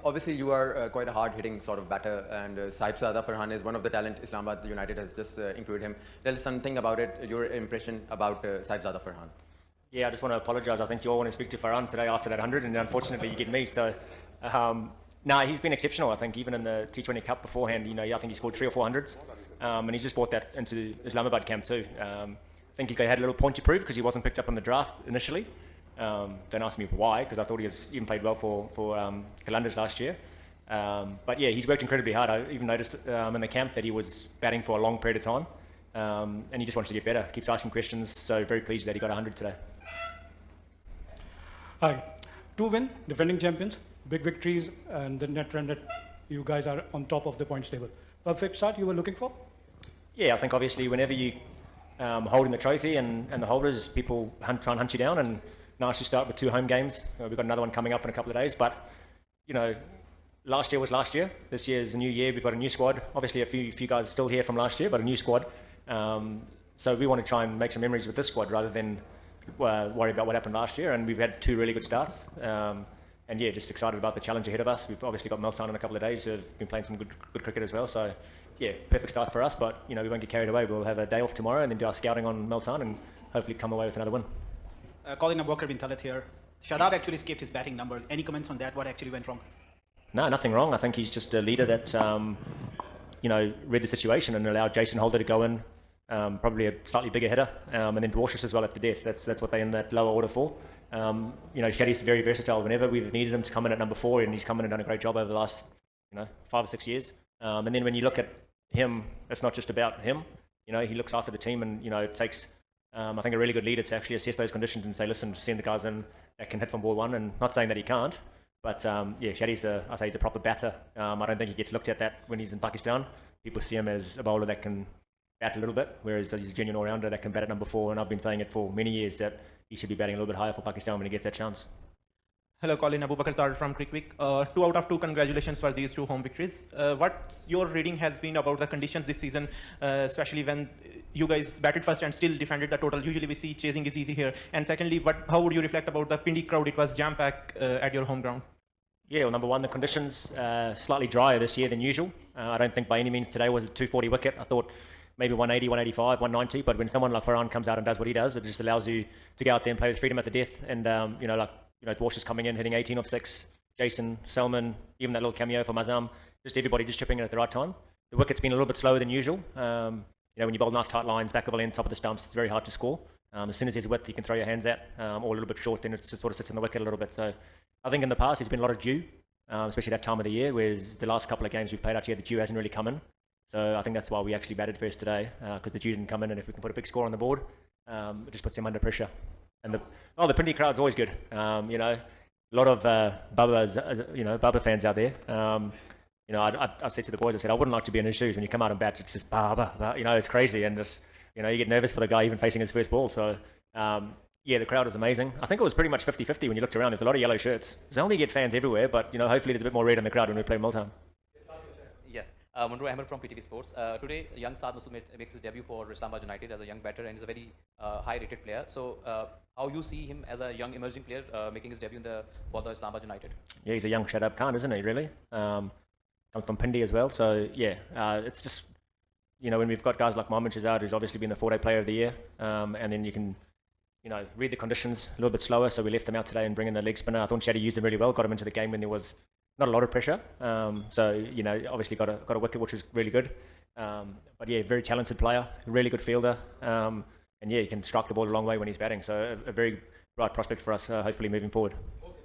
Obviously, you are quite a hard-hitting sort of batter, and Saibzada Farhan is one of the talent. Islamabad United has just included him. Tell us something about it, your impression about Saibzada Farhan. Yeah, I just want to apologise. I think you all want to speak to Farhan today after that 100, and unfortunately you get me. So, no, he's been exceptional. I think even in the T20 Cup beforehand, I think he scored 3 or 4 hundreds, and he's just brought that into Islamabad camp too. I think he had a little point to prove because he wasn't picked up in the draft initially. Don't ask me why, because I thought he even played well for Qalandars last year. But yeah, he's worked incredibly hard. I even noticed in the camp that he was batting for a long period of time, and he just wants to get better. Keeps asking questions. So very pleased that he got 100 today. Hi. 2 win, defending champions, big victories, and the net run that you guys are on top of the points table. Perfect start you were looking for? Yeah, I think obviously whenever you holding the trophy and the holders, people try and hunt you down, and nice to start with 2 home games. We've got another one coming up in a couple of days, but last year was last year. This year is a new year. We've got a new squad. Obviously a few guys still here from last year, but a new squad. So we want to try and make some memories with this squad rather than worry about what happened last year. And we've had 2 really good starts. And yeah, just excited about the challenge ahead of us. We've obviously got Melton in a couple of days who have been playing some good cricket as well. So yeah, perfect start for us, but we won't get carried away. We'll have a day off tomorrow and then do our scouting on Melton and hopefully come away with another win. Colin bin Talat here. Shadab actually escaped his batting number. Any comments on that? What actually went wrong? No, nothing wrong. I think he's just a leader that, read the situation and allowed Jason Holder to go in, probably a slightly bigger hitter, and then Dwarshuis as well at the death. That's what they're in that lower order for. Shaddy's very versatile. Whenever we've needed him to come in at number 4, and he's come in and done a great job over the last, 5 or 6 years. And then when you look at him, it's not just about him. He looks after the team, and it takes, I think, a really good leader to actually assess those conditions and say, listen, send the guys in that can hit from ball 1, and not saying that he can't. But Shaddy's I say he's a proper batter. I don't think he gets looked at that when he's in Pakistan. People see him as a bowler that can bat a little bit, whereas he's a genuine all-rounder that can bat at number 4. And I've been saying it for many years that he should be batting a little bit higher for Pakistan when he gets that chance. Hello, Colin. Abu Bakar Tar from Crickwick. 2 out of 2 congratulations for these 2 home victories. What your reading has been about the conditions this season, especially when you guys batted first and still defended the total? Usually we see chasing is easy here. And secondly, how would you reflect about the Pindi crowd? It was jam-packed at your home ground. Yeah, well, number 1, the conditions slightly drier this year than usual. I don't think by any means today was a 240 wicket. I thought maybe 180, 185, 190. But when someone like Farhan comes out and does what he does, it just allows you to go out there and play with freedom at the death. And Dwarshuis coming in, hitting 18 off 6. Jason, Selman, even that little cameo for Mazam. Just everybody just chipping in at the right time. The wicket's been a little bit slower than usual. When you bowl nice tight lines, back of the lane, top of the stumps, it's very hard to score. As soon as there's width, you can throw your hands at, or a little bit short, then it just sort of sits in the wicket a little bit. So I think in the past, there's been a lot of dew, especially that time of the year, whereas the last couple of games we've played out here, the dew hasn't really come in. So I think that's why we actually batted first today, because the dew didn't come in, and if we can put a big score on the board, it just puts them under pressure. And the Pindi crowd's always good. A lot of Bubba fans out there. I said to the boys, I said, I wouldn't like to be in his shoes when you come out and bat. It's just it's crazy, and just you get nervous for the guy even facing his first ball. So the crowd is amazing. I think it was pretty much 50-50 when you looked around. There's a lot of yellow shirts. There's only get fans everywhere, but hopefully there's a bit more red in the crowd when we play Multan. Yes, Munro from PTV Sports. Today, young Saad Masood makes his debut for Islamabad United as a young batter, and is a very high-rated player. So, how you see him as a young emerging player making his debut for the Islamabad United? Yeah, he's a young Shadab Khan, isn't he? Really, comes from Pindi as well. So it's just when we've got guys like Mohammad Shahzad, who's obviously been the 4-day player of the year, and then you can read the conditions a little bit slower. So we left him out today and bring in the leg spinner. I thought Shaddy used him really well. Got him into the game when there was not a lot of pressure. Obviously got a wicket, which is really good. But yeah, very talented player, really good fielder. And yeah, he can strike the ball a long way when he's batting. So a very bright prospect for us, hopefully moving forward. Okay.